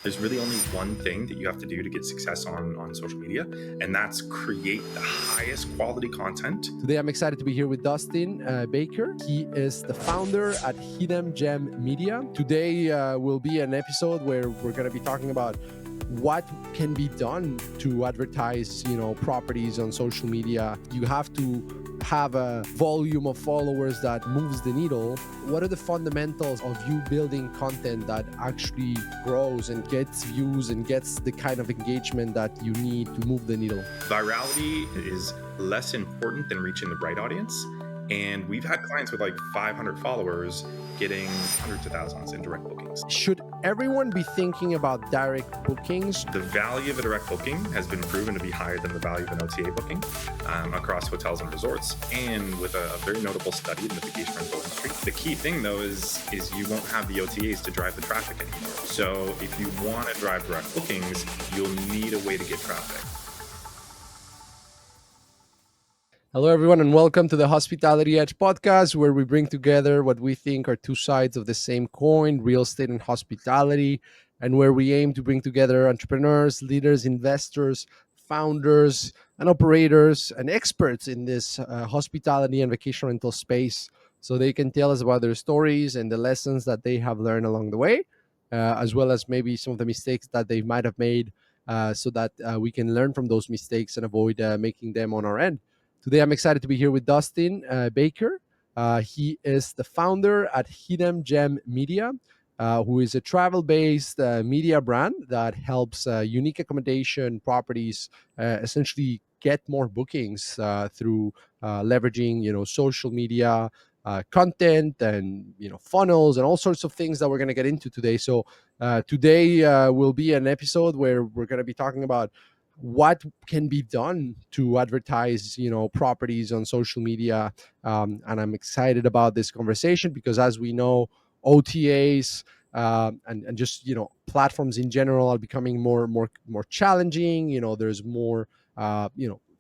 There's really only one thing that you have to do to get success on social media, and that's create the highest quality content. Today, I'm excited to be here with Dustin Baker. He is the founder at Hidden Gem Media. Today will be an episode where we're going to be talking about what can be done to advertise, properties on social media. You have to have a volume of followers that moves the needle. What are the fundamentals of you building content that actually grows and gets views and gets the kind of engagement that you need to move the needle? Virality is less important than reaching the right audience. And we've had clients with like 500 followers getting hundreds of thousands in direct bookings. Should everyone be thinking about direct bookings? The value of a direct booking has been proven to be higher than the value of an OTA booking across hotels and resorts, and with a very notable study in the vacation rental industry. The key thing, though, is you won't have the OTAs to drive the traffic anymore. So if you want to drive direct bookings, you'll need a way to get traffic. Hello, everyone, and welcome to the Hospitality Edge podcast, where we bring together what we think are two sides of the same coin, real estate and hospitality, and where we aim to bring together entrepreneurs, leaders, investors, founders, and operators and experts in this hospitality and vacation rental space so they can tell us about their stories and the lessons that they have learned along the way, as well as maybe some of the mistakes that they might have made so that we can learn from those mistakes and avoid making them on our end. Today, I'm excited to be here with Dustin Baker. He is the founder at Hidden Gem Media, who is a travel-based media brand that helps unique accommodation properties essentially get more bookings through leveraging, social media content and funnels and all sorts of things that we're going to get into today. So today will be an episode where we're going to be talking about what can be done to advertise properties on social media, and I'm excited about this conversation because, as we know, OTAs and just platforms in general are becoming more challenging. There's more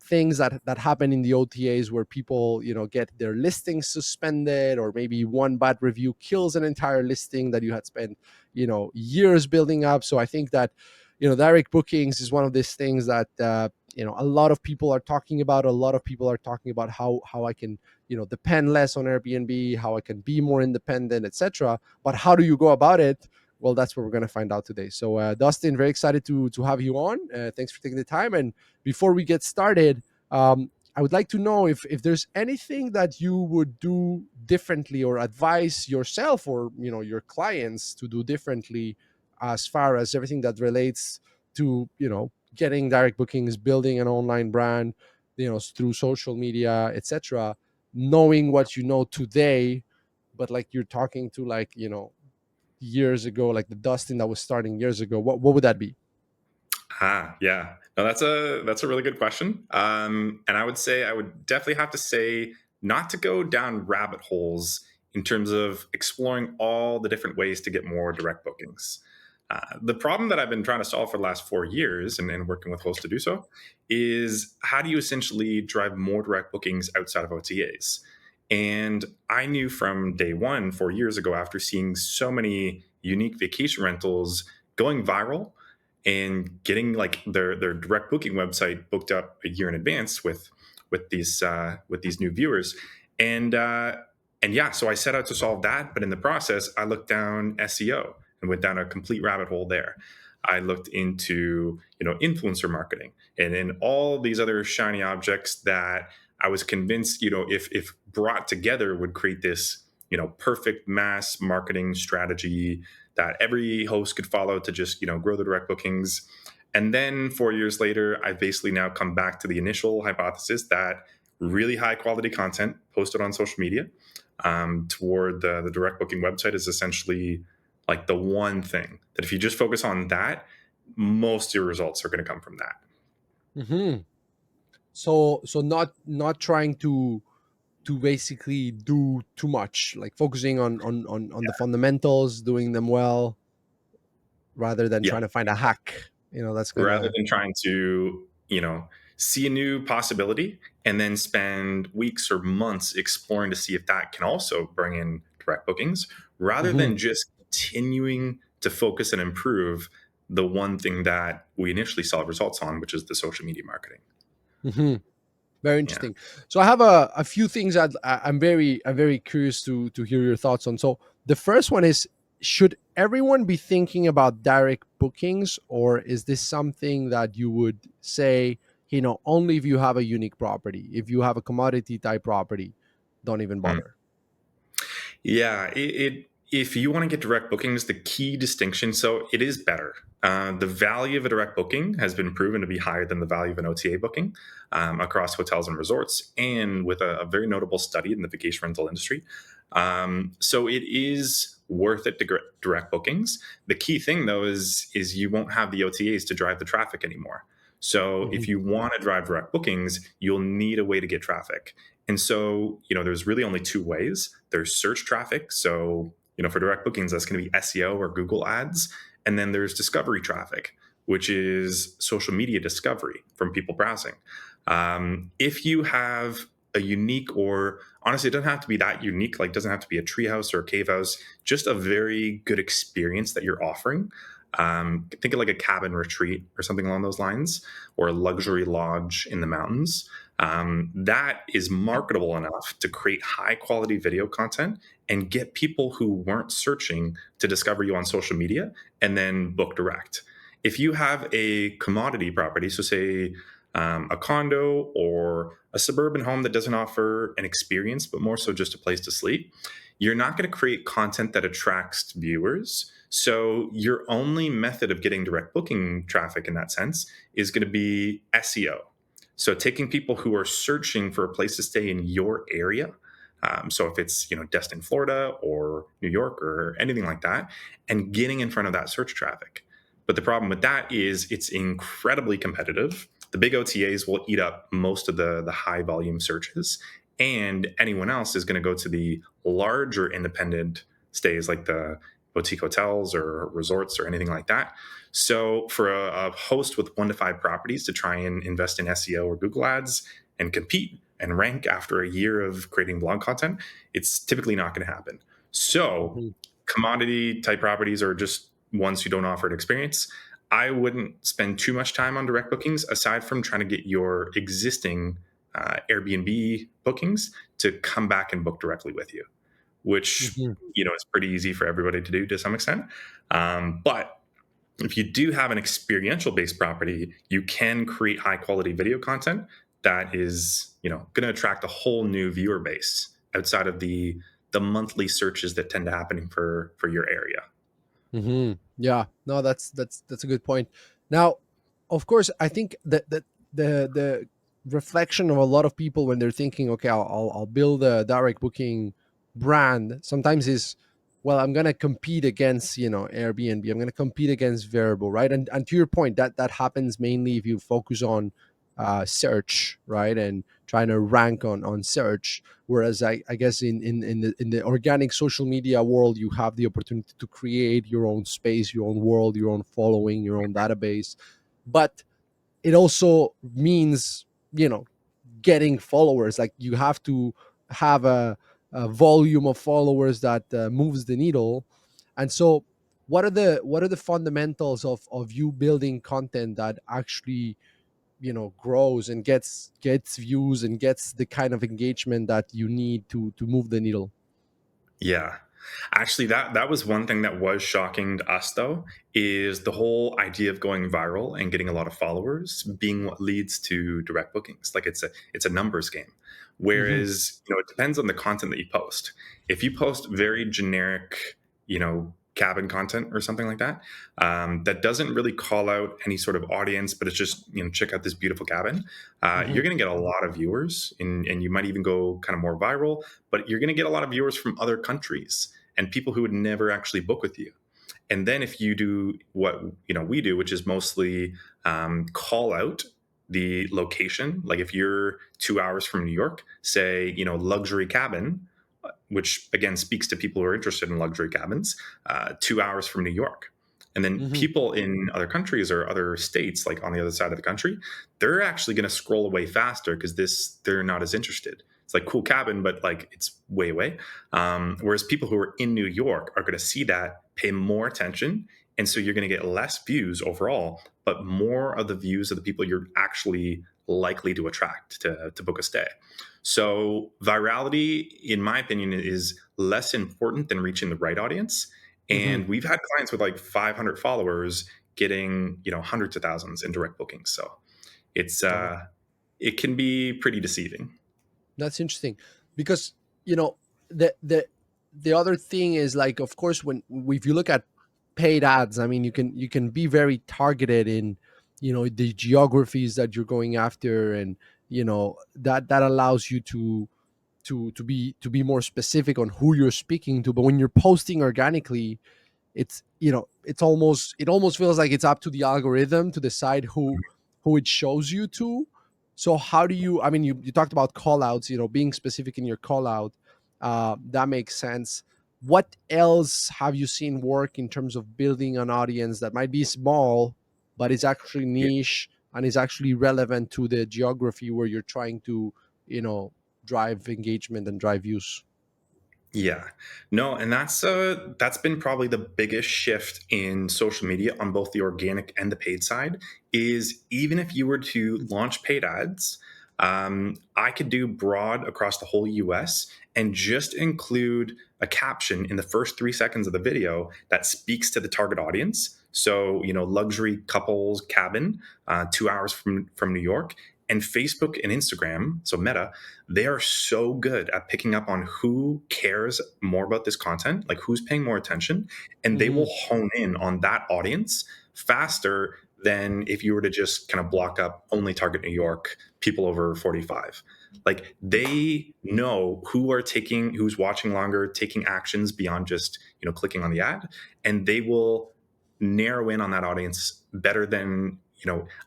things that happen in the OTAs where people get their listings suspended, or maybe one bad review kills an entire listing that you had spent years building up. So I think that direct bookings is one of these things that a lot of people are talking about. A lot of people are talking about how I can depend less on Airbnb, how I can be more independent, etc. But how do you go about it? Well, that's what we're going to find out today. So Dustin, very excited to have you on. Thanks for taking the time. And before we get started, I would like to know if there's anything that you would do differently or advise yourself or your clients to do differently as far as everything that relates to getting direct bookings, building an online brand, through social media, etc. Knowing what you know today, but like you're talking to years ago, like the Dustin that was starting years ago, what would that be? Yeah. No, that's a really good question. And I would definitely have to say not to go down rabbit holes in terms of exploring all the different ways to get more direct bookings. The problem that I've been trying to solve for the last 4 years and working with hosts to do so is how do you essentially drive more direct bookings outside of OTAs? And I knew from day one, 4 years ago, after seeing so many unique vacation rentals going viral and getting like their direct booking website booked up a year in advance with these new viewers, and yeah, so I set out to solve that. But in the process, I looked down SEO and went down a complete rabbit hole there. I looked into influencer marketing and all these other shiny objects that I was convinced if brought together would create this perfect mass marketing strategy that every host could follow to just grow the direct bookings. And then 4 years later, I basically now come back to the initial hypothesis that really high quality content posted on social media toward the direct booking website is essentially like the one thing that if you just focus on that, most of your results are going to come from that. Mm-hmm. So not trying to basically do too much, like focusing on the fundamentals, doing them well, rather than Yeah. trying to find a hack that's Rather gonna. than trying to see a new possibility and then spend weeks or months exploring to see if that can also bring in direct bookings, rather Mhm. than just continuing to focus and improve the one thing that we initially saw results on, which is the social media marketing. Hmm. Very Yeah. interesting. So I have a few things that I'm very curious to hear your thoughts on. So the first one is, should everyone be thinking about direct bookings, or is this something that you would say, only if you have a unique property? If you have a commodity type property, don't even Mm. bother. Yeah, if you want to get direct bookings, the key distinction, so it is better. The value of a direct booking has been proven to be higher than the value of an OTA booking across hotels and resorts, and with a very notable study in the vacation rental industry. So it is worth it to get direct bookings. The key thing, though, is you won't have the OTAs to drive the traffic anymore. So Hmm. if you want to drive direct bookings, you'll need a way to get traffic. And so, there's really only two ways. There's search traffic. So, for direct bookings, that's going to be SEO or Google ads. And then there's discovery traffic, which is social media discovery from people browsing. If you have a unique, or honestly, it doesn't have to be that unique, like, doesn't have to be a treehouse or a cave house, just a very good experience that you're offering. Think of like a cabin retreat or something along those lines, or a luxury lodge in the mountains. That is marketable enough to create high quality video content and get people who weren't searching to discover you on social media and then book direct. If you have a commodity property, so say a condo or a suburban home that doesn't offer an experience, but more so just a place to sleep, you're not going to create content that attracts viewers. So your only method of getting direct booking traffic in that sense is going to be SEO. So taking people who are searching for a place to stay in your area. So if it's Destin, Florida, or New York, or anything like that, and getting in front of that search traffic. But the problem with that is it's incredibly competitive. The big OTAs will eat up most of the high volume searches, and anyone else is going to go to the larger independent stays like the boutique hotels or resorts or anything like that. So for a host with 1 to 5 properties to try and invest in SEO or Google ads and compete and rank after a year of creating blog content, it's typically not going to happen. So Hmm. commodity type properties are just ones who don't offer an experience. I wouldn't spend too much time on direct bookings aside from trying to get your existing Airbnb bookings to come back and book directly with you, which Hmm. is pretty easy for everybody to do to some extent. But if you do have an experiential based property, you can create high quality video content that is going to attract a whole new viewer base outside of the monthly searches that tend to happen for your area. Yeah, no, that's a good point. Now, of course, I think that the reflection of a lot of people when they're thinking, okay, I'll build a direct booking brand, sometimes is, well, I'm gonna compete against Airbnb. I'm gonna compete against Variable, right? And to your point, that happens mainly if you focus on search, right, and trying to rank on search. Whereas I guess in the organic social media world, you have the opportunity to create your own space, your own world, your own following, your own database. But it also means, getting followers. Like, you have to have a volume of followers that moves the needle. And so, what are the fundamentals of you building content that actually grows and gets views and gets the kind of engagement that you need to move the needle? Yeah. Actually, that was one thing that was shocking to us though, is the whole idea of going viral and getting a lot of followers being what leads to direct bookings. Like it's a numbers game. Hmm. Whereas, it depends on the content that you post. If you post very generic, cabin content or something like that, that doesn't really call out any sort of audience, but it's just, check out this beautiful cabin, Hmm. you're going to get a lot of viewers, and you might even go kind of more viral, but you're going to get a lot of viewers from other countries and people who would never actually book with you. And then if you do what we do, which is mostly call out the location, like if you're 2 hours from New York, say luxury cabin, which again speaks to people who are interested in luxury cabins, 2 hours from New York. And then Hmm. people in other countries or other states, like on the other side of the country, they're actually going to scroll away faster because they're not as interested. It's like cool cabin, but like it's way away. Whereas people who are in New York are going to see that, pay more attention, And so you're going to get less views overall, but more of the views of the people you're actually likely to attract to book a stay. So virality, in my opinion, is less important than reaching the right audience. Hmm. And we've had clients with like 500 followers getting, hundreds of thousands in direct bookings. So it's Wow. it can be pretty deceiving. That's interesting because you know the the the other thing is like, of course, when if you look at paid ads, I mean, you can be very targeted in the geographies that you're going after, and that allows you to be more specific on who you're speaking to. But when you're posting organically, it almost feels like it's up to the algorithm to decide who it shows you to. So how do you, I mean, you talked about call outs, being specific in your call out. That makes sense. What else have you seen work in terms of building an audience that might be small but is actually niche and is actually relevant to the geography where you're trying to you know drive engagement and drive use? Yeah. No, and that's been probably the biggest shift in social media on both the organic and the paid side is even if you were to launch paid ads, I could do broad across the whole US and just include a caption in the first 3 seconds of the video that speaks to the target audience. So, luxury couples cabin, 2 hours from New York. And Facebook and Instagram, so Meta, they are so good at picking up on who cares more about this content, like who's paying more attention, and they Hmm. will hone in on that audience faster than if you were to just kind of block up only target New York, people over 45. Like they know who's watching longer, taking actions beyond just, clicking on the ad, and they will narrow in on that audience better than,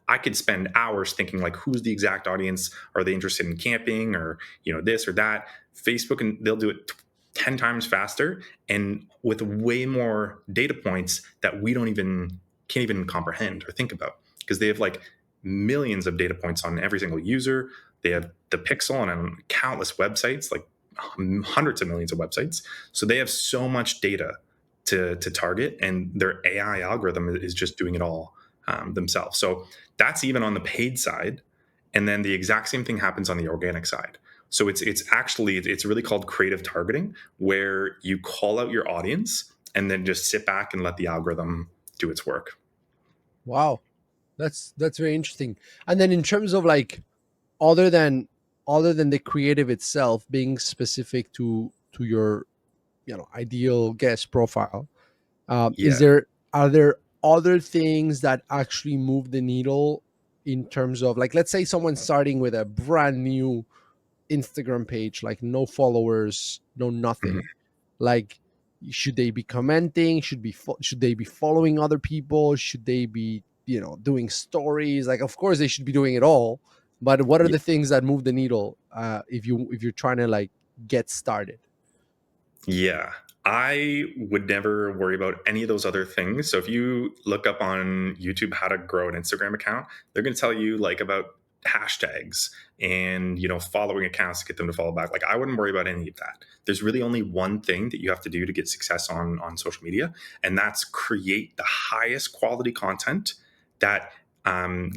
I could spend hours thinking like who's the exact audience. Are they interested in camping or this or that? Facebook, and they'll do it 10 times faster and with way more data points that we don't even can't even comprehend or think about because they have like millions of data points on every single user. They have the pixel on countless websites, like hundreds of millions of websites. So they have so much data to target, and their AI algorithm is just doing it all themselves. So that's even on the paid side, and then the exact same thing happens on the organic side. So it's really called creative targeting, where you call out your audience and then just sit back and let the algorithm do its work. Wow, that's very interesting. And then in terms of like, other than the creative itself being specific to your ideal guest profile, is Yeah. there are there other things that actually move the needle in terms of, like, let's say someone's starting with a brand new Instagram page, like no followers, no Mhm. nothing. Like, should they be commenting? Should they be following other people? Should they be doing stories? Like, of course they should be doing it all, but what are the things that move the needle, if you're trying to like get started? Yeah. I would never worry about any of those other things. So if you look up on YouTube how to grow an Instagram account, they're going to tell you like about hashtags and following accounts to get them to follow back. Like I wouldn't worry about any of that. There's really only one thing that you have to do to get success on social media, and that's create the highest quality content that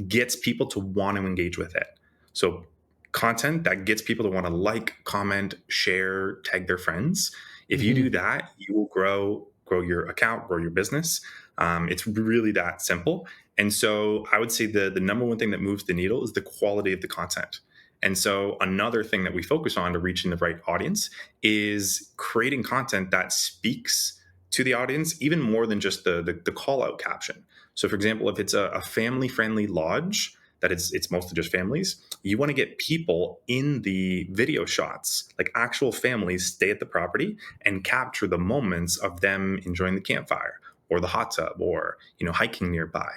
gets people to want to engage with it. So content that gets people to want to like, comment, share, tag their friends. If you Hmm. do that, you will grow your account, grow your business. It's really that simple. And so I would say the number one thing that moves the needle is the quality of the content. And so another thing that we focus on to reaching the right audience is creating content that speaks to the audience even more than just the call out caption. So for example, if it's a family friendly lodge that it's mostly just families, you want to get people in the video shots, like actual families stay at the property and capture the moments of them enjoying the campfire or the hot tub or hiking nearby.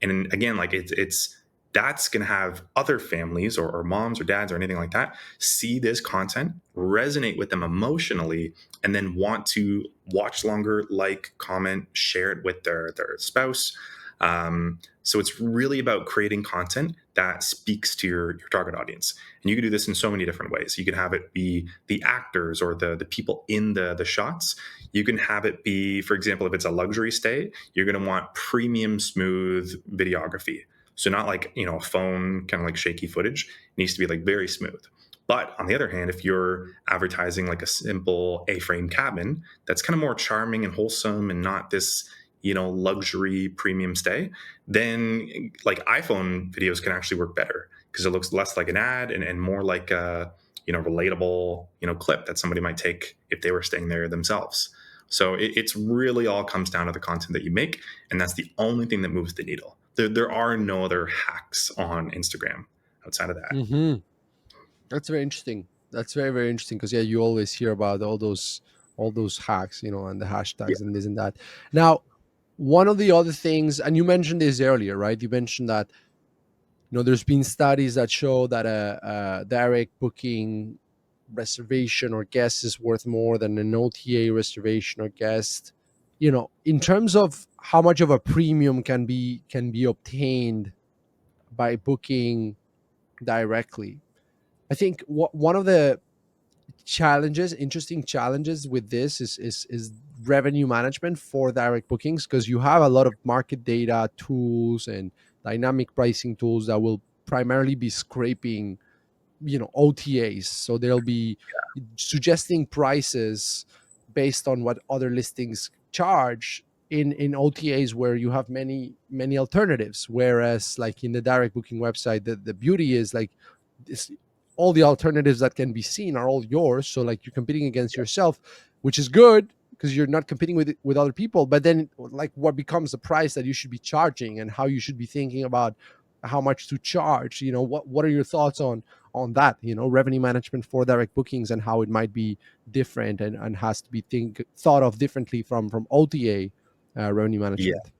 And again, like it's that's going to have other families or moms or dads or anything like that see this content, resonate with them emotionally, and then want to watch longer, like, comment, share it with their spouse. So it's really about creating content that speaks to your target audience. And you can do this in so many different ways. You can have it be the actors or the people in the shots. You can have it be, for example, if it's a luxury stay, you're going to want premium smooth videography. So not like, a phone kind of like shaky footage. It needs to be like very smooth. But on the other hand, if you're advertising like a simple A-frame cabin that's kind of more charming and wholesome and not this, luxury premium stay, then like iPhone videos can actually work better because it looks less like an ad and more like a, relatable, clip that somebody might take if they were staying there themselves. So it's really all comes down to the content that you make, and that's the only thing that moves the needle. There are no other hacks on Instagram outside of that. Hmm. That's very interesting. That's very, very interesting because yeah, you always hear about all those hacks, and the Yeah, hashtags and this and that. Now, one of the other things, and you mentioned this earlier, right? You mentioned that there's been studies that show that a direct booking reservation or guest is worth more than an OTA reservation or guest. In terms of how much of a premium can be obtained by booking directly, I think one of the interesting challenges with this is revenue management for direct bookings, because you have a lot of market data tools and dynamic pricing tools that will primarily be scraping OTAs. So they'll be suggesting prices based on what other listings charge in OTAs where you have many alternatives. Whereas like in the direct booking website, the beauty is like this, all the alternatives that can be seen are all yours. So like you're competing against yourself, which is good because you're not competing with other people. But then like what becomes the price that you should be charging and how you should be thinking about how much to charge. What are your thoughts on that, revenue management for direct bookings and how it might be different and has to be thought of differently from OTA revenue yeah. management.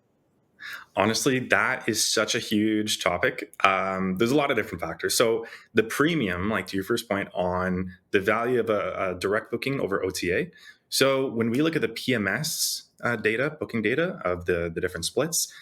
Honestly, that is such a huge topic. There's a lot of different factors. So the premium, like to your first point on the value of a direct booking over OTA. So when we look at the PMS data, booking data of the different splits,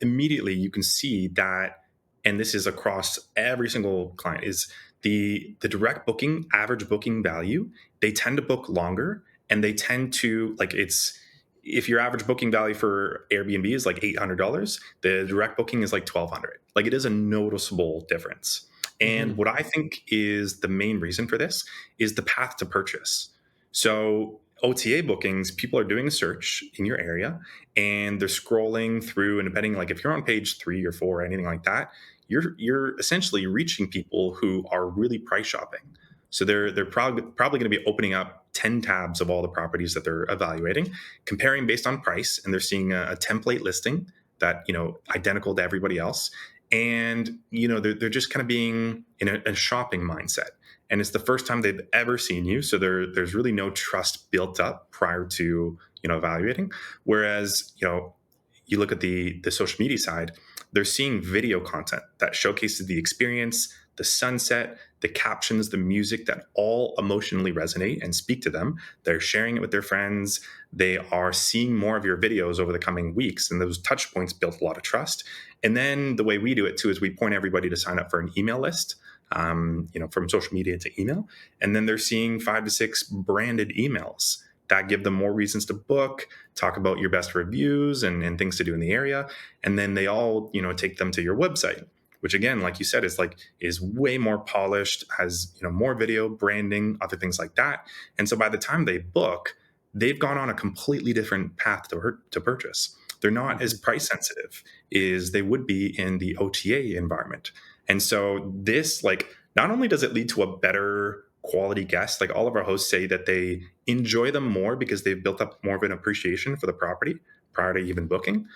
immediately you can see that, and this is across every single client, is the direct booking average booking value. They tend to book longer, and they tend to like it's if your average booking value for Airbnb is like $800, the direct booking is like 1,200. Like it is a noticeable difference. And Hmm. what I think is the main reason for this is the path to purchase. So OTA bookings, people are doing a search in your area and they're scrolling through, and depending, like if you're on page 3 or 4 or anything like that, you're essentially reaching people who are really price shopping. So they're probably going to be opening up 10 tabs of all the properties that they're evaluating, comparing based on price, and they're seeing a template listing that identical to everybody else, and they're just kind of being in a shopping mindset, and it's the first time they've ever seen you, so there's really no trust built up prior to evaluating. Whereas you look at the social media side, they're seeing video content that showcases the experience, the sunset, the captions, the music that all emotionally resonate and speak to them. They're sharing it with their friends. They are seeing more of your videos over the coming weeks, and those touch points build a lot of trust. And then the way we do it too is we point everybody to sign up for an email list. From social media to email, and then they're seeing 5 to 6 branded emails that give them more reasons to book, talk about your best reviews and things to do in the area, and then they all take them to your website, which again, like you said, is way more polished, has more video, branding, other things like that. And so by the time they book, they've gone on a completely different path to purchase. They're not as Hmm. price sensitive as they would be in the OTA environment. And so this, like, not only does it lead to a better quality guest, like all of our hosts say that they enjoy them more because they've built up more of an appreciation for the property prior to even booking.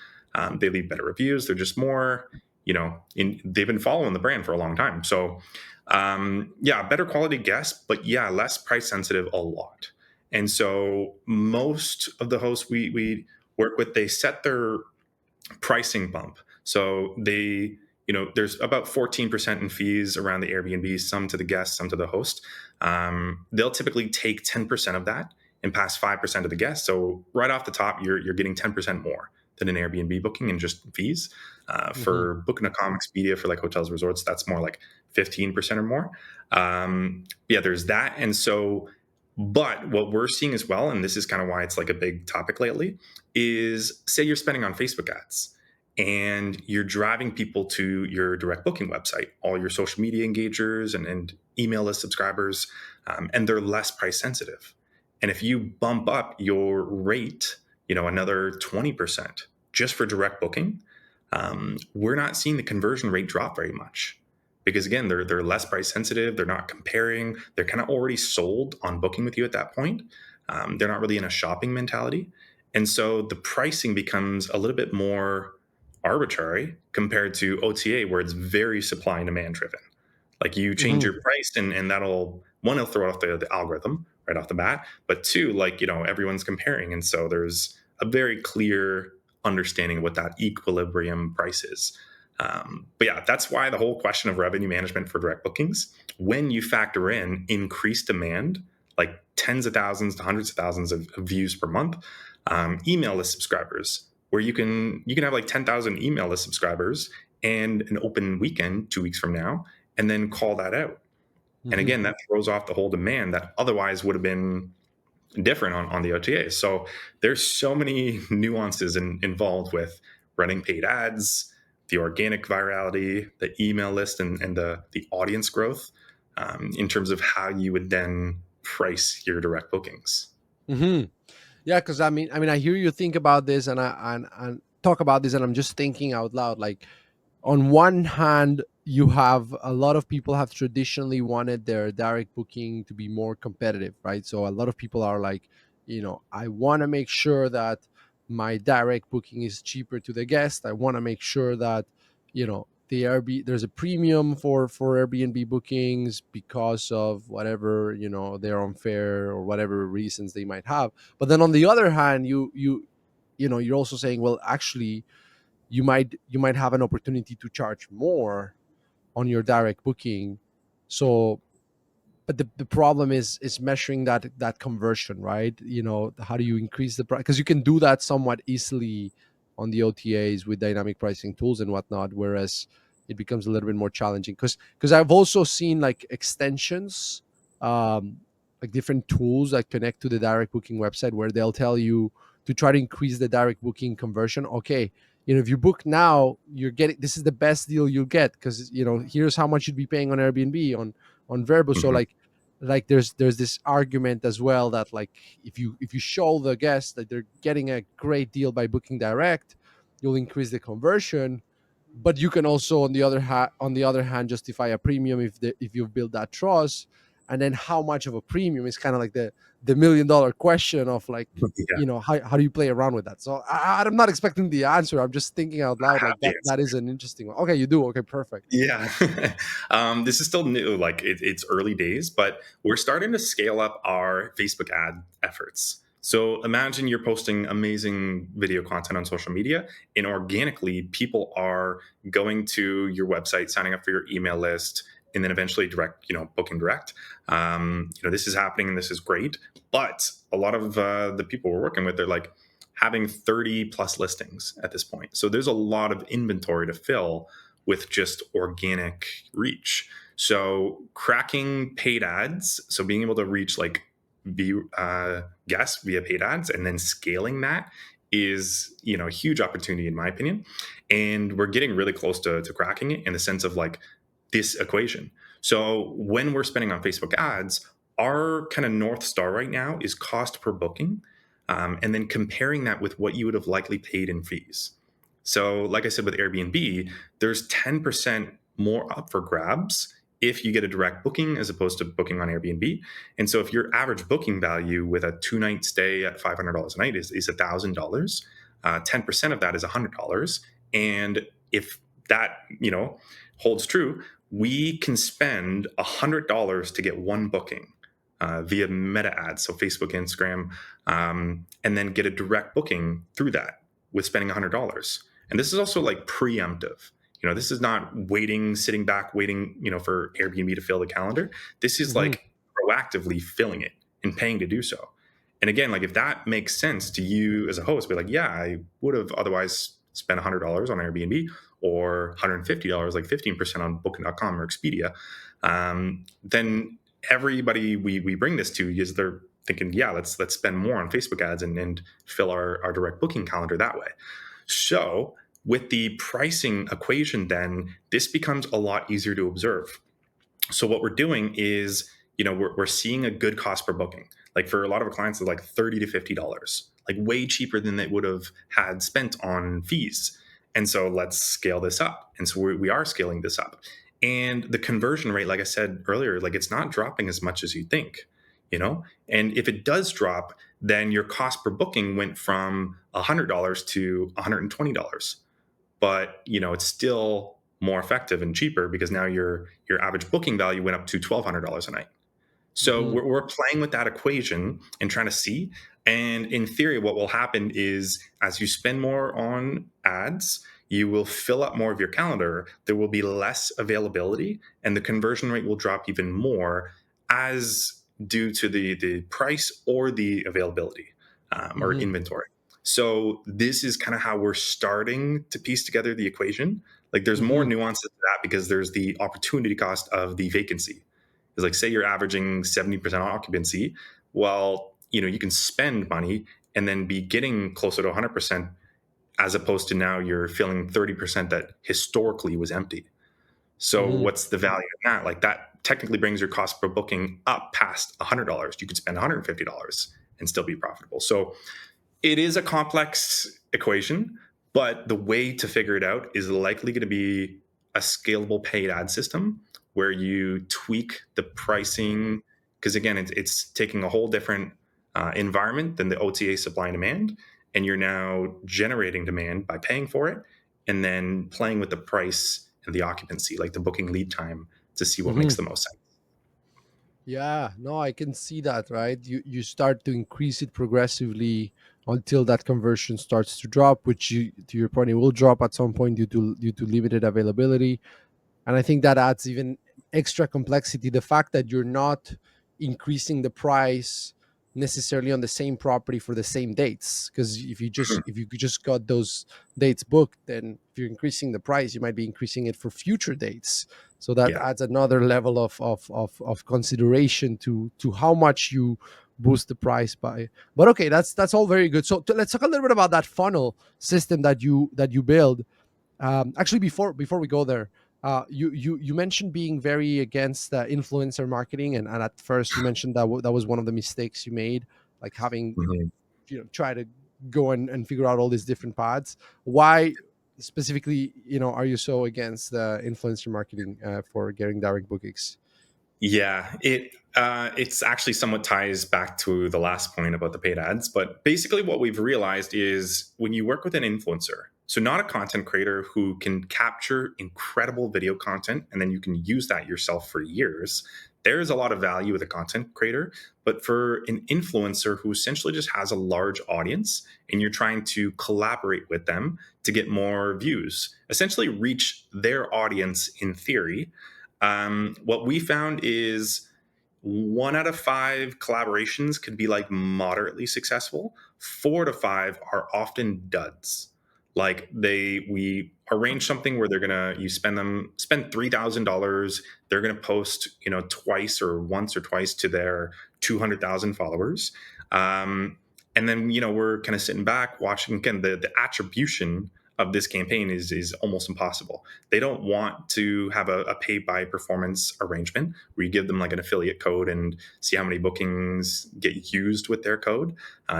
They leave better reviews. They're just more, they've been following the brand for a long time. So, yeah, better quality guests, but yeah, less price sensitive a lot. And so most of the hosts we work with, they set their pricing bump. So there's about 14% in fees around the Airbnb, some to the guest, some to the host. They'll typically take 10% of that and pass 5% to the guest. So right off the top, you're getting 10% more than an Airbnb booking in just fees. Hmm. For Booking.com, Expedia for like hotels, resorts, that's more like 15% or more. Yeah, there's that. And so, but what we're seeing as well, and this is kind of why it's like a big topic lately, is say you're spending on Facebook ads and you're driving people to your direct booking website, all your social media engagers and email list subscribers, and they're less price sensitive. And if you bump up your rate, another 20% just for direct booking, we're not seeing the conversion rate drop very much because again, they're less price sensitive. They're not comparing. They're kind of already sold on booking with you at that point. They're not really in a shopping mentality, and so the pricing becomes a little bit more arbitrary compared to OTA, where it's very supply and demand driven. Like you change Hmm. your price, and that'll one, it'll throw off the algorithm right off the bat, but two, like everyone's comparing, and so there's a very clear understanding of what that equilibrium price is. But yeah, that's why the whole question of revenue management for direct bookings, when you factor in increased demand, like tens of thousands to hundreds of thousands of views per month, email list subscribers, where you can have like 10,000 email list subscribers and an open weekend 2 weeks from now, and then call that out. And Hmm. again, that throws off the whole demand that otherwise would have been different on the OTA. So there's so many nuances involved with running paid ads, the organic virality, the email list, and the audience growth in terms of how you would then price your direct bookings. Hmm. Yeah, because I hear you think about this, and talk about this, and I'm just thinking out loud. Like, on one hand, you have a lot of people have traditionally wanted their direct booking to be more competitive, right? So a lot of people are like, I want to make sure that my direct booking is cheaper to the guest. I want to make sure that there's a premium for Airbnb bookings because of whatever, they're unfair or whatever reasons they might have. But then on the other hand, you're also saying, well, actually, you might have an opportunity to charge more on your direct booking. So, but the problem is measuring that conversion, right? How do you increase the price? Because you can do that somewhat easily on the OTAs with dynamic pricing tools and whatnot, whereas it becomes a little bit more challenging. Because I've also seen like extensions, um like different tools that connect to the direct booking website, where they'll tell you to try to increase the direct booking conversion. Okay, if you book now, you're getting, this is the best deal you'll get, because here's how much you'd be paying on Airbnb, on Verbo. So Mhm. like there's this argument as well that, like, if you show the guests that they're getting a great deal by booking direct, you'll increase the conversion. But you can also, on the other hand, justify a premium if you've built that trust. And then how much of a premium is kind of like the $1 million question of, like, Yeah, how do you play around with that? So I'm not expecting the answer. I'm just thinking out I loud, have like, the that is an interesting one. Okay, you do. Okay, perfect. Yeah. This is still new. Like it's early days, but we're starting to scale up our Facebook ad efforts. So imagine you're posting amazing video content on social media, and organically, people are going to your website, signing up for your email list, and then eventually booking direct. This is happening, and this is great. But a lot of the people we're working with, they're like having 30 plus listings at this point. So there's a lot of inventory to fill with just organic reach. So cracking paid ads, so being able to reach like guests via paid ads and then scaling that is a huge opportunity in my opinion. And we're getting really close to cracking it in the sense of like this equation. So when we're spending on Facebook ads, our kind of North Star right now is cost per booking. And then comparing that with what you would have likely paid in fees. So, like I said, with Airbnb, there's 10% more up for grabs if you get a direct booking as opposed to booking on Airbnb. And so, if your average booking value with a 2 night stay at $500 a night is $1,000, 10% of that is $100. And if that, holds true, we can spend $100 to get one booking via meta ads, so Facebook, Instagram, and then get a direct booking through that with spending $100. And this is also like preemptive. This is not waiting, sitting back, waiting, for Airbnb to fill the calendar. This is Hmm. like proactively filling it and paying to do so. And again, like if that makes sense to you as a host, be like, yeah, I would have otherwise spent $100 on Airbnb or $150, like 15% on Booking.com or Expedia. Then everybody we bring this to is they're thinking, yeah, let's spend more on Facebook ads and fill our direct booking calendar that way. So with the pricing equation, then this becomes a lot easier to observe. So what we're doing is, we're seeing a good cost per booking. Like for a lot of our clients, it's like $30 to $50, like way cheaper than they would have had spent on fees. And so let's scale this up. And so we are scaling this up. And the conversion rate, like I said earlier, like it's not dropping as much as you think, And if it does drop, then your cost per booking went from $100 to $120, but it's still more effective and cheaper because now your average booking value went up to $1,200 a night. So Hmm. we're playing with that equation and trying to see. And in theory, what will happen is as you spend more on ads, you will fill up more of your calendar. There will be less availability, and the conversion rate will drop even more as due to the price or the availability or Hmm. inventory. So this is kind of how we're starting to piece together the equation. Like there's more Hmm. nuances to that because there's the opportunity cost of the vacancy is like, say you're averaging 70% occupancy. Well, you can spend money and then be getting closer to 100% as opposed to now you're filling 30% that historically was empty. So Hmm. what's the value in that? Like that technically brings your cost per booking up past $100. You could spend $150 and still be profitable. So it is a complex equation, but the way to figure it out is likely going to be a scalable paid ad system where you tweak the pricing. Because again, it's taking a whole different environment than the OTA supply and demand. And you're now generating demand by paying for it and then playing with the price and the occupancy, like the booking lead time, to see what Hmm. makes the most sense. Yeah, no, I can see that, right? You start to increase it progressively until that conversion starts to drop, which to your point, it will drop at some point due to limited availability. And I think that adds even extra complexity. The fact that you're not increasing the price necessarily on the same property for the same dates, because if you just got those dates booked, then if you're increasing the price, you might be increasing it for future dates. So that Yeah. adds another level of consideration to how much you boost the price by. But okay, that's all very good. So let's talk a little bit about that funnel system that you build. Actually, before we go there, you mentioned being very against influencer marketing, and at first you mentioned that was one of the mistakes you made, like having Mhm. try to go and figure out all these different paths. Why specifically, are you so against influencer marketing for getting direct bookings? Yeah, it's actually somewhat ties back to the last point about the paid ads. But basically, what we've realized is when you work with an influencer, so not a content creator who can capture incredible video content and then you can use that yourself for years. There's a lot of value with a content creator, but for an influencer who essentially just has a large audience and you're trying to collaborate with them to get more views, essentially reach their audience in theory, what we found is 1 out of 5 collaborations could be like moderately successful. 4 to 5 are often duds. Like we arrange something where you spend $3,000. They're gonna post twice or once or twice to their 200,000 followers, and then we're kind of sitting back watching. Again, the attribution of this campaign is almost impossible. They don't want to have a pay by performance arrangement where you give them like an affiliate code and see how many bookings get used with their code.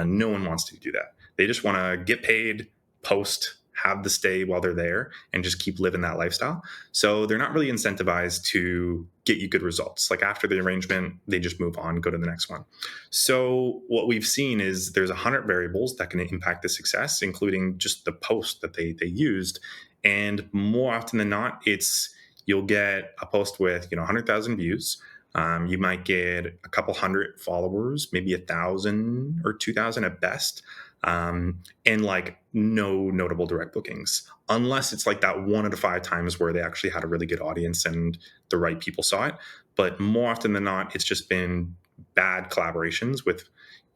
No one wants to do that. They just want to get paid, post, have the stay while they're there, and just keep living that lifestyle. So they're not really incentivized to get you good results. Like after the arrangement, they just move on, go to the next one. So what we've seen is there's 100 variables that can impact the success, including just the post that they used. And more often than not, it's you'll get a post with 100,000 views. You might get a couple hundred followers, maybe 1,000 or 2,000 at best, and like no notable direct bookings, unless it's like that 1 out of 5 times where they actually had a really good audience and the right people saw it. But more often than not, it's just been bad collaborations with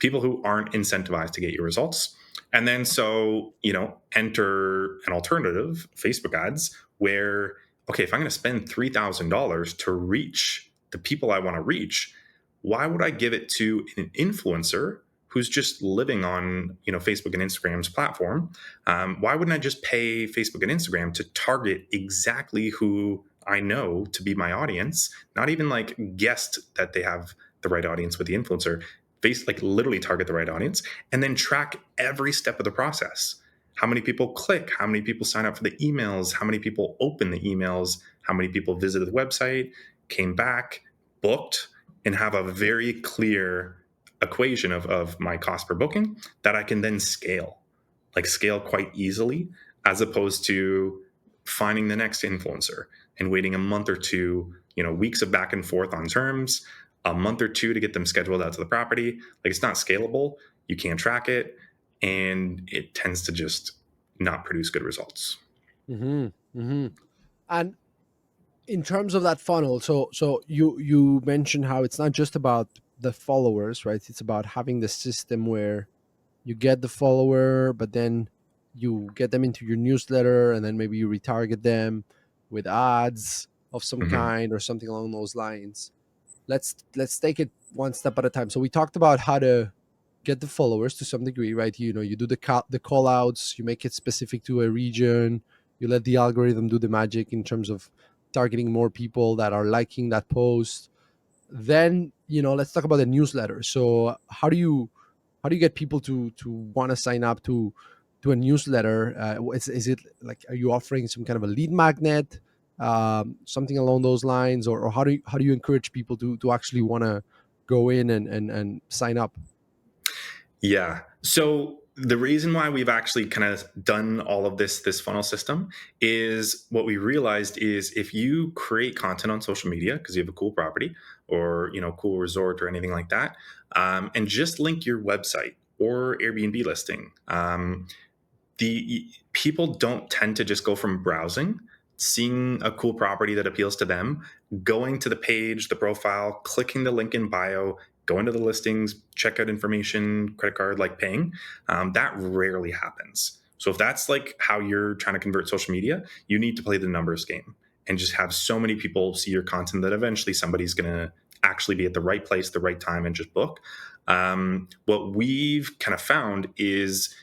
people who aren't incentivized to get your results. And then so, enter an alternative, Facebook ads, where, okay, if I'm going to spend $3,000 to reach the people I want to reach, why would I give it to an influencer who's just living on, Facebook and Instagram's platform? Why wouldn't I just pay Facebook and Instagram to target exactly who I know to be my audience? Not even like guessed that they have the right audience with the influencer. Like literally target the right audience, and then track every step of the process. How many people click? How many people sign up for the emails? How many people open the emails? How many people visited the website, came back, booked, and have a very clear equation of my cost per booking that I can then scale quite easily, as opposed to finding the next influencer and waiting a month or two, weeks of back and forth on terms, a month or two to get them scheduled out to the property. Like, it's not scalable. You can't track it, and it tends to just not produce good results. Hmm. Hmm. And in terms of that funnel, so you mentioned how it's not just about the followers, right? It's about having the system where you get the follower, but then you get them into your newsletter, and then maybe you retarget them with ads of some Hmm. kind or something along those lines. Let's take it one step at a time. So we talked about how to get the followers to some degree, right? You do the call outs, you make it specific to a region, you let the algorithm do the magic in terms of targeting more people that are liking that post. Then let's talk about the newsletter. So how do you get people to want to sign up to a newsletter? Is it like, are you offering some kind of a lead magnet, something along those lines, or how do you encourage people to actually want to go in and sign up? Yeah. So the reason why we've actually kind of done all of this funnel system is, what we realized is, if you create content on social media because you have a cool property or cool resort or anything like that, and just link your website or Airbnb listing, the people don't tend to just go from browsing, seeing a cool property that appeals to them, going to the page, the profile, clicking the link in bio, going to the listings, check out information, credit card, like paying. That rarely happens. So if that's like how you're trying to convert social media, you need to play the numbers game and just have so many people see your content that eventually somebody's going to actually be at the right place, the right time, and just book. What we've kind of found is,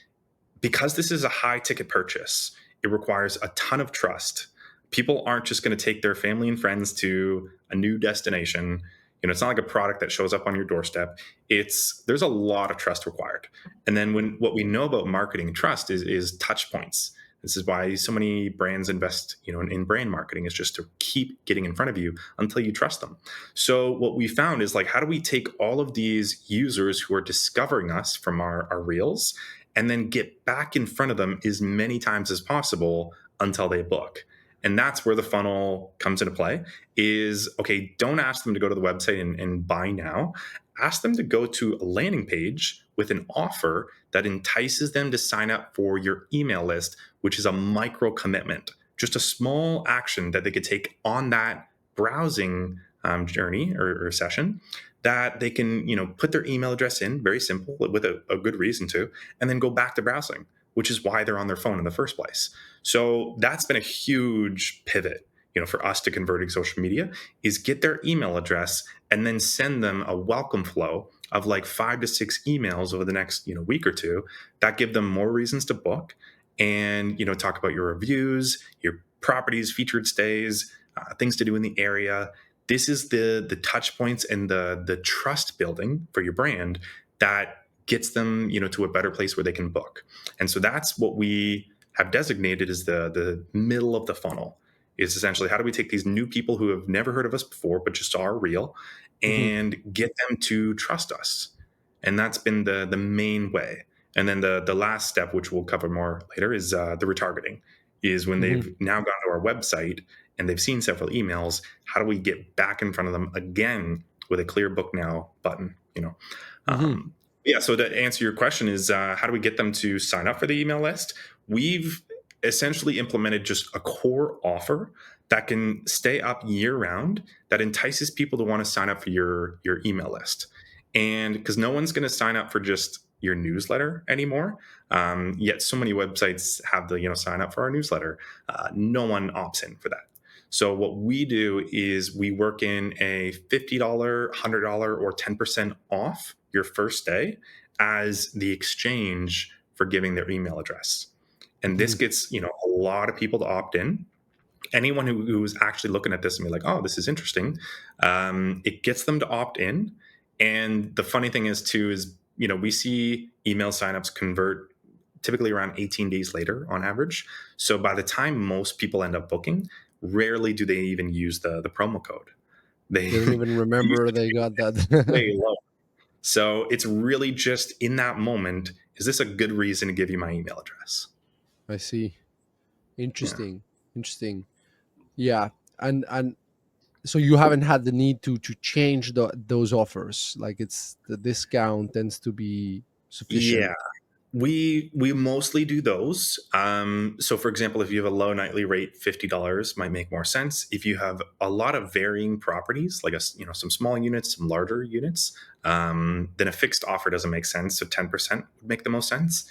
because this is a high ticket purchase, it requires a ton of trust. People aren't just going to take their family and friends to a new destination. It's not like a product that shows up on your doorstep. There's a lot of trust required. And then, what we know about marketing trust is touch points. This is why so many brands invest, in brand marketing, is just to keep getting in front of you until you trust them. So what we found is, like, how do we take all of these users who are discovering us from our reels, and then get back in front of them as many times as possible until they book? And that's where the funnel comes into play. Is, okay, don't ask them to go to the website and buy now. Ask them to go to a landing page with an offer that entices them to sign up for your email list, which is a micro commitment, just a small action that they could take on that browsing journey or session, that they can, put their email address in, very simple, with a good reason to, and then go back to browsing, which is why they're on their phone in the first place. So that's been a huge pivot, for us to converting social media, is get their email address and then send them a welcome flow of like 5 to 6 emails over the next, week or two, that give them more reasons to book, and, talk about your reviews, your properties, featured stays, things to do in the area. This is the touch points and the trust building for your brand that gets them, to a better place where they can book. And so that's what we have designated as the middle of the funnel. Is essentially, how do we take these new people who have never heard of us before but just saw our reel, Hmm. and get them to trust us? And that's been the main way. And then the last step, which we'll cover more later, is the retargeting. Is when Hmm. they've now gone to our website and they've seen several emails, how do we get back in front of them again with a clear book now button? Hmm. Um, yeah. So to answer your question, is how do we get them to sign up for the email list? We've essentially implemented just a core offer that can stay up year round, that entices people to want to sign up for your email list. And because no one's going to sign up for just your newsletter anymore, yet so many websites have the sign up for our newsletter. No one opts in for that. So what we do is we work in a $50, $100, or 10% off your first day as the exchange for giving their email address. And this Mhm. gets a lot of people to opt in. Anyone who's actually looking at this and be like, oh, this is interesting, it gets them to opt in. And the funny thing is too is we see email signups convert typically around 18 days later on average. So by the time most people end up booking, rarely do they even use the promo code. They They don't even they're remember usually they doing got it that. way low. So it's really just in that moment, is this a good reason to give you my email address? I see. Yeah. Interesting. Interesting. Yeah. And so you haven't had the need to change those offers. Like it's the discount tends to be Yeah. sufficient. We mostly do those. So, for example, if you have a low nightly rate, $50 might make more sense. If you have a lot of varying properties, like some small units, some larger units, then a fixed offer doesn't make sense. So, 10% would make the most sense.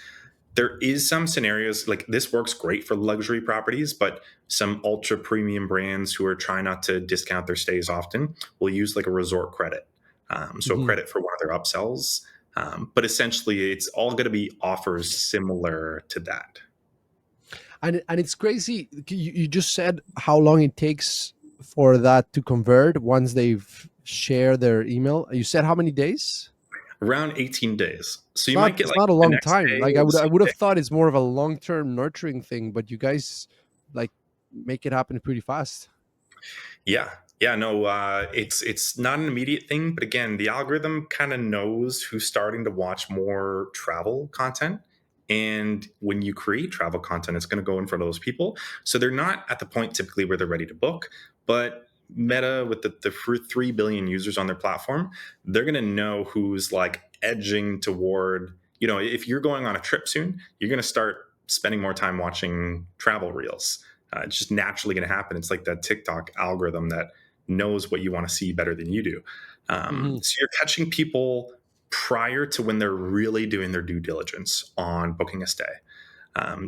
There is some scenarios like this works great for luxury properties, but some ultra premium brands who are trying not to discount their stays often will use like a resort credit. So Mhm. credit for one of their upsells. But essentially, it's all going to be offers similar to that. And it's crazy. You just said how long it takes for that to convert once they've shared their email. You said how many days? Around 18 days. So It's you might not. get It's like not a the long next time. day Like or the I same would have day. thought it's more of a long term nurturing thing, but you guys like make it happen pretty fast. Yeah. Yeah, no, it's not an immediate thing, but again, the algorithm kind of knows who's starting to watch more travel content. And when you create travel content, it's going to go in front of those people. So they're not at the point typically where they're ready to book, but Meta, with the 3 billion users on their platform, they're going to know who's like edging toward, if you're going on a trip soon, you're going to start spending more time watching travel reels. It's just naturally going to happen. It's like that TikTok algorithm that knows what you want to see better than you do. Hmm. So you're catching people prior to when they're really doing their due diligence on booking a stay,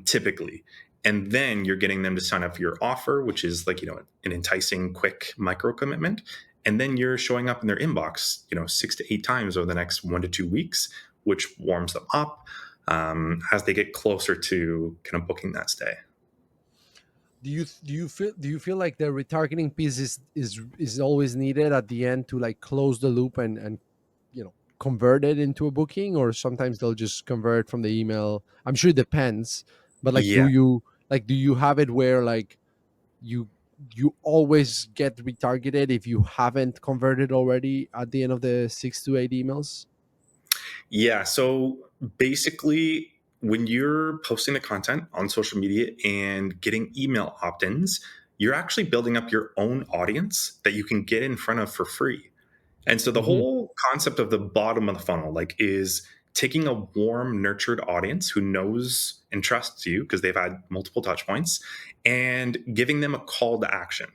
typically. And then you're getting them to sign up for your offer, which is like, an enticing, quick micro commitment. And then you're showing up in their inbox, 6 to 8 times over the next 1 to 2 weeks, which warms them up as they get closer to kind of booking that stay. Do you feel like the retargeting piece is always needed at the end to like close the loop and convert it into a booking, or sometimes they'll just convert from the email? I'm sure it depends, but like Yeah. do you have it where like you you always get retargeted if you haven't converted already at the end of the 6 to 8 emails? Yeah. So basically, when you're posting the content on social media and getting email opt ins, you're actually building up your own audience that you can get in front of for free. And so the Hmm. whole concept of the bottom of the funnel, like, is taking a warm, nurtured audience who knows and trusts you because they've had multiple touch points and giving them a call to action.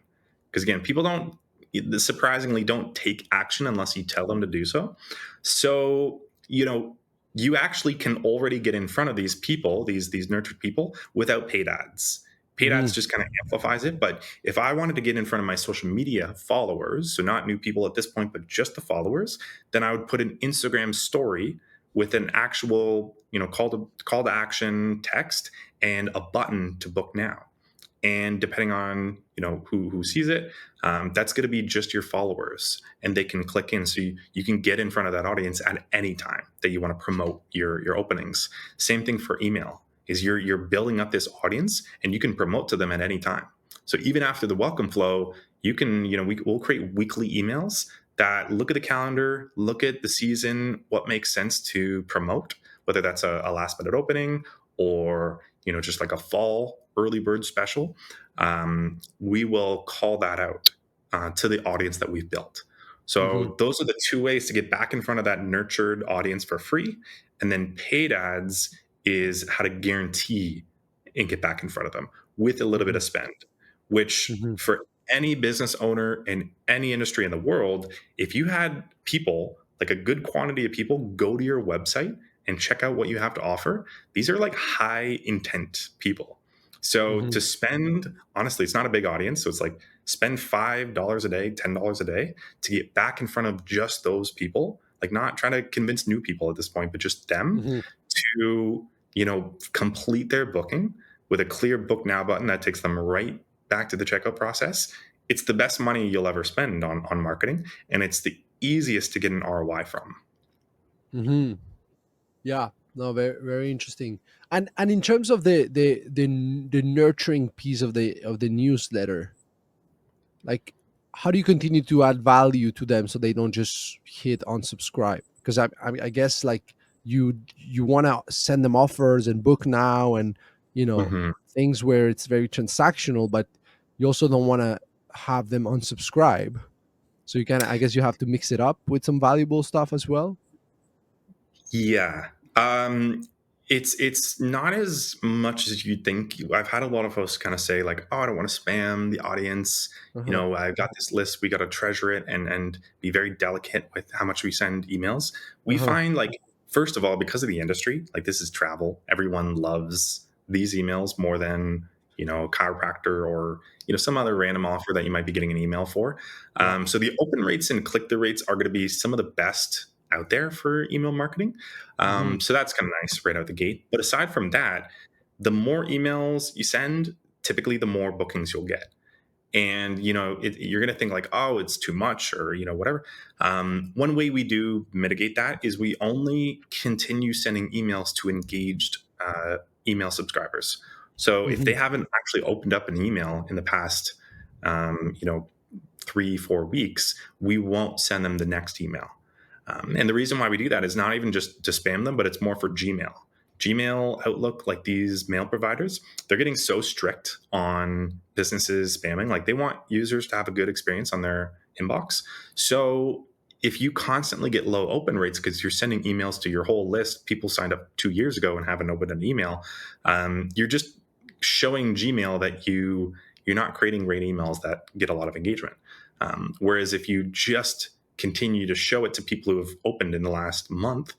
Because again, people don't surprisingly don't take action unless you tell them to do so. So, you actually can already get in front of these people, these nurtured people, without paid ads. Paid Hmm. ads just kind of amplifies it. But if I wanted to get in front of my social media followers, so not new people at this point, but just the followers, then I would put an Instagram story with an actual, call to action text and a button to book now. And depending on who sees it, that's going to be just your followers, and they can click in, so you can get in front of that audience at any time that you want to promote your openings. Same thing for email, is you're building up this audience and you can promote to them at any time. So even after the welcome flow, you can, we'll create weekly emails that look at the calendar, look at the season, what makes sense to promote, whether that's a last minute opening or just like a fall early bird special. We will call that out to the audience that we've built. Hmm. So those are the two ways to get back in front of that nurtured audience for free. And then paid ads is how to guarantee and get back in front of them with a little bit Hmm. of spend, which for any business owner in any industry in the world, if you had people like a good quantity of people go to your website and check out what you have to offer. These are like high intent people. So Hmm. to spend, honestly, it's not a big audience. So it's like spend $5 a day, $10 a day to get back in front of just those people, like not trying to convince new people at this point, but just them Hmm. to, complete their booking with a clear book now button that takes them right back to the checkout process. It's the best money you'll ever spend on marketing, and it's the easiest to get an ROI from. Hmm. Yeah, no, very very interesting. And in terms of the nurturing piece of the newsletter, like how do you continue to add value to them so they don't just hit unsubscribe? Because I guess like you want to send them offers and book now and Mhm. things where it's very transactional, but you also don't want to have them unsubscribe. So you kind of, I guess you have to mix it up with some valuable stuff as well. Yeah. It's not as much as you'd think. I've had a lot of folks kind of say like, "Oh, I don't want to spam the audience. Uh-huh. I've got this list. We got to treasure it and be very delicate with how much we send emails." We Uh-huh. find like first of all, because of the industry, like this is travel, everyone loves these emails more than a chiropractor or some other random offer that you might be getting an email for. Yeah. So the open rates and click through rates are going to be some of the best out there for email marketing. Hmm. So that's kind of nice right out the gate. But aside from that, the more emails you send, typically the more bookings you'll get. And you're going to think like, oh, it's too much, or whatever. One way we do mitigate that is we only continue sending emails to engaged email subscribers. So if they Hmm. haven't actually opened up an email in the past, um, you know, 3-4 weeks, we won't send them the next email. And the reason why we do that is not even just to spam them, but it's more for Gmail. Gmail, Outlook, like these mail providers, they're getting so strict on businesses spamming. Like they want users to have a good experience on their inbox. So if you constantly get low open rates because you're sending emails to your whole list, people signed up 2 years ago and haven't opened an email, you're just showing Gmail that you're not creating great emails that get a lot of engagement. Whereas if you just continue to show it to people who have opened in the last month,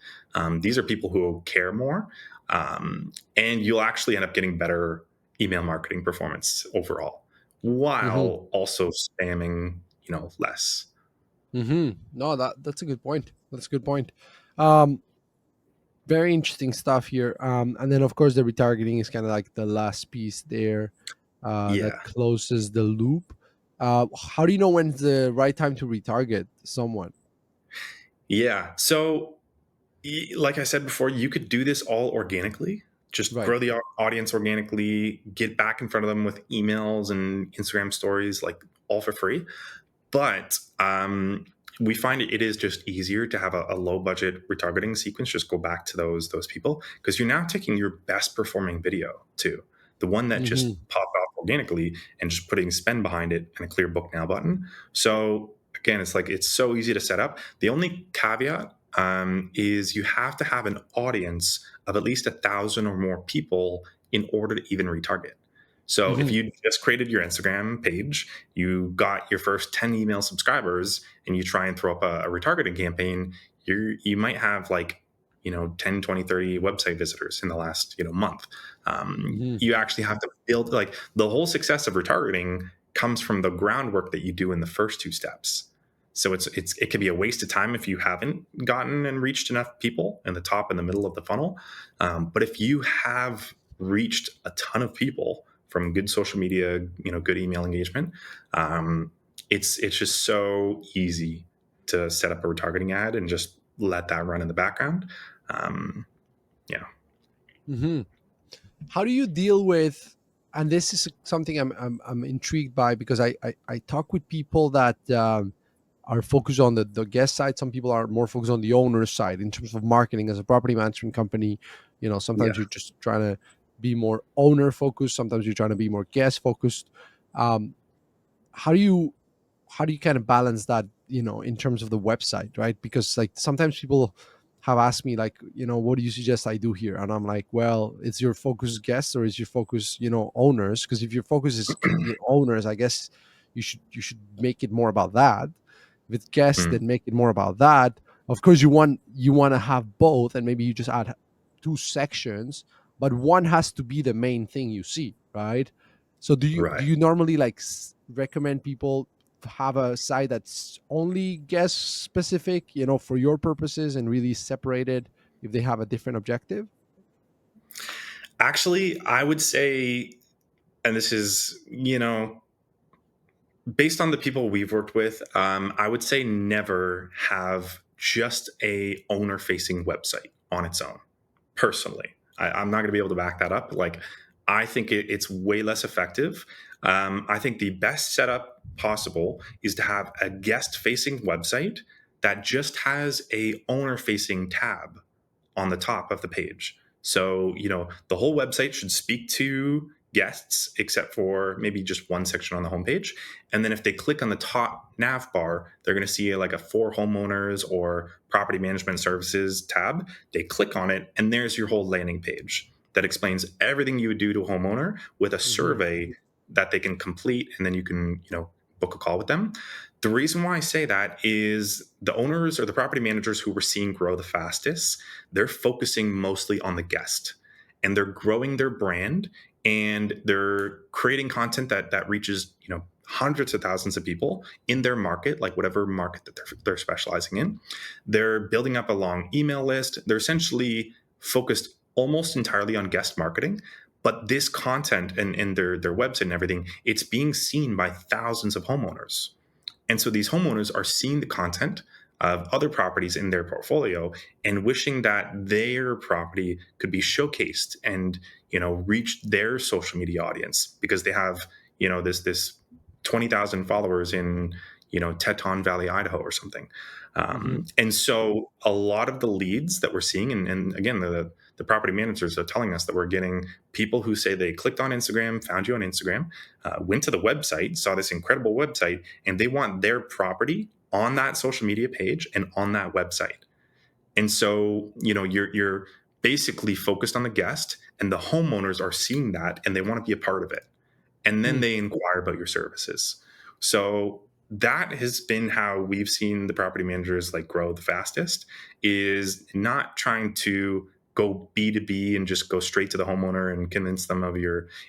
these are people who care more, and you'll actually end up getting better email marketing performance overall, Hmm. while also spamming, less. Hmm. No, that's a good point. That's a good point. Um, Very interesting stuff here. And then of course the retargeting is kind of like the last piece there that Yeah, closes the loop. How do you know when's the right time to retarget someone? yeah. So like I said before, you could do this all organically. Just Right. grow the audience organically, get back in front of them with emails and Instagram stories, like all for free. But we find it is just easier to have a low budget retargeting sequence. Just go back to those people because you're now taking your best performing video too, the one that Hmm. just popped off organically, and just putting spend behind it and a clear book now button. So again, it's like it's so easy to set up. The only caveat is you have to have an audience of at least 1,000 or more people in order to even retarget. So if Hmm. you just created your Instagram page, you got your first 10 email subscribers, and you try and throw up a retargeting campaign, you might have like 10, 20, 30 website visitors in the last month. Hmm. You actually have to build, like, the whole success of retargeting comes from the groundwork that you do in the first two steps. So it can be a waste of time if you haven't gotten and reached enough people in the top and the middle of the funnel. But if you have reached a ton of people from good social media, good email engagement, um, it's just so easy to set up a retargeting ad and just let that run in the background. Um, yeah, Hmm. How do you deal with, and this is something I'm intrigued by because I talk with people that are focused on the guest side. Some people are more focused on the owner side in terms of marketing as a property management company. yeah. Sometimes you're just trying to be more owner focused. Sometimes you're trying to be more guest focused. Um, how do you kind of balance that, in terms of the website, right? Because like sometimes people have asked me like, what do you suggest I do here? And I'm like, well, is your focus guests or is your focus, owners? Because if your focus is owners, I guess you should make it more about that. If it's guests, Mm. then make it more about that. Of course, you want to have both, and maybe you just add two sections, but one has to be the main thing you see, right? So do Right. you normally like recommend people to have a site that's only guest specific, for your purposes, and really separated if they have a different objective? Actually, I would say, and this is, based on the people we've worked with, I would say never have just a owner facing website on its own. Personally, I'm not going to be able to back that up. Like, I think it's way less effective. I think the best setup possible is to have a guest facing website that just has a owner facing tab on the top of the page. So, the whole website should speak to guests except for maybe just one section on the homepage. And then if they click on the top nav bar, they're going to see like a for homeowners or property management services tab. They click on it, and there's your whole landing page that explains everything you would do to a homeowner with a Hmm. survey that they can complete, and then you can, book a call with them. The reason why I say that is the owners or the property managers who we're seeing grow the fastest, they're focusing mostly on the guest, and they're growing their brand, and they're creating content that reaches, hundreds of thousands of people in their market, like whatever market that they're specializing in. They're building up a long email list. They're essentially focused almost entirely on guest marketing. But this content and their website and everything, it's being seen by thousands of homeowners. And so these homeowners are seeing the content of other properties in their portfolio and wishing that their property could be showcased and, reach their social media audience because they have, this 20,000 followers in, Teton Valley, Idaho or something. Hmm. And so a lot of the leads that we're seeing, and again, the property managers are telling us that we're getting people who say they clicked on Instagram, found you on Instagram, went to the website, saw this incredible website, and they want their property on that social media page and on that website. And so, you're basically focused on the guest, and the homeowners are seeing that and they want to be a part of it. And then they inquire about your services. So that has been how we've seen the property managers like grow the fastest, is not trying to go B2B and just go straight to the homeowner and convince them of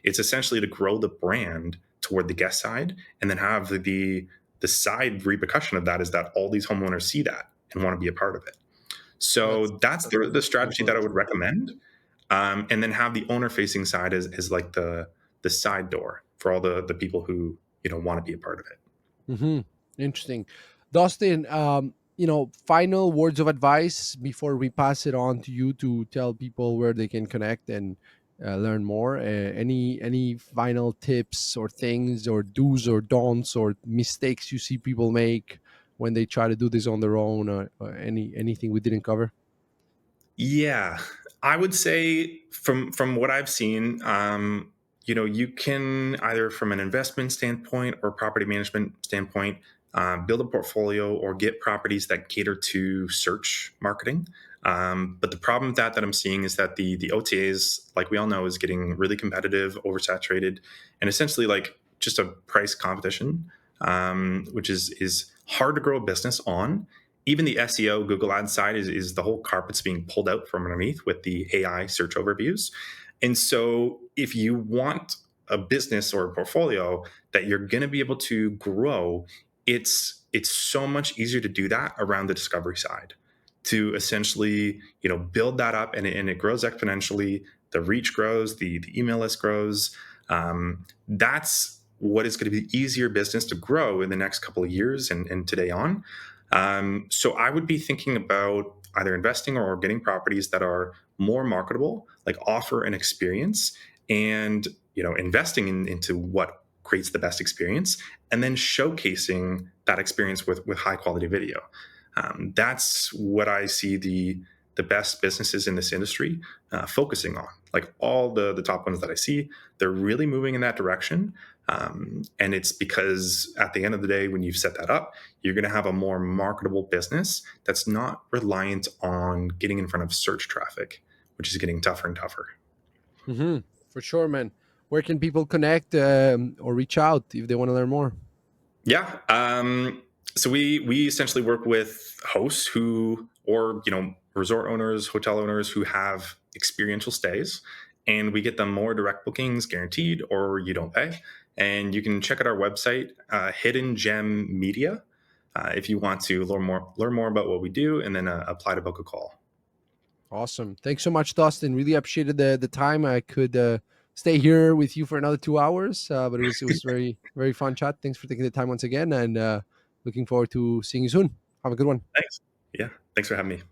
it's essentially to grow the brand toward the guest side, and then have the side repercussion of that is that all these homeowners see that and want to be a part of it. That's So that's that's the strategy that I excellent. would recommend. And then have the owner facing side as like the side door for all the people who, want to be a part of it. Hmm. Interesting. Dustin, final words of advice before we pass it on to you to tell people where they can connect and learn more. Any final tips or things or do's or don'ts or mistakes you see people make when they try to do this on their own, or anything we didn't cover? Yeah, I would say from what I've seen, you can either from an investment standpoint or property management standpoint, build a portfolio or get properties that cater to search marketing. But the problem with that I'm seeing is that the OTAs, like we all know, is getting really competitive, oversaturated, and essentially like just a price competition, which is hard to grow a business on. Even the SEO Google Ads side is the whole carpet's being pulled out from underneath with the AI search overviews. And so if you want a business or a portfolio that you're going to be able to grow, it's so much easier to do that around the discovery side, to essentially, build that up, and it grows exponentially. The reach grows, the email list grows. That's what is going to be easier business to grow in the next couple of years and today on. So I would be thinking about either investing or getting properties that are more marketable, like offer an experience, and, investing into what creates the best experience, and then showcasing that experience with high quality video. That's what I see the best businesses in this industry focusing on. Like all the top ones that I see, they're really moving in that direction. And it's because at the end of the day, when you've set that up, you're going to have a more marketable business that's not reliant on getting in front of search traffic, which is getting tougher and tougher. Hmm. For sure, man. Where can people connect or reach out if they want to learn more? Yeah. So we essentially work with hosts who, or resort owners, hotel owners who have experiential stays, and we get them more direct bookings guaranteed, or you don't pay. And you can check out our website, Hidden Gem Media, if you want to learn more about what we do, and then apply to book a call. Awesome. Thanks so much, Dustin. Really appreciated the time. I could stay here with you for another 2 hours, but it was very very fun chat. Thanks for taking the time once again, and looking forward to seeing you soon. Have a good one. Thanks. Yeah, thanks for having me.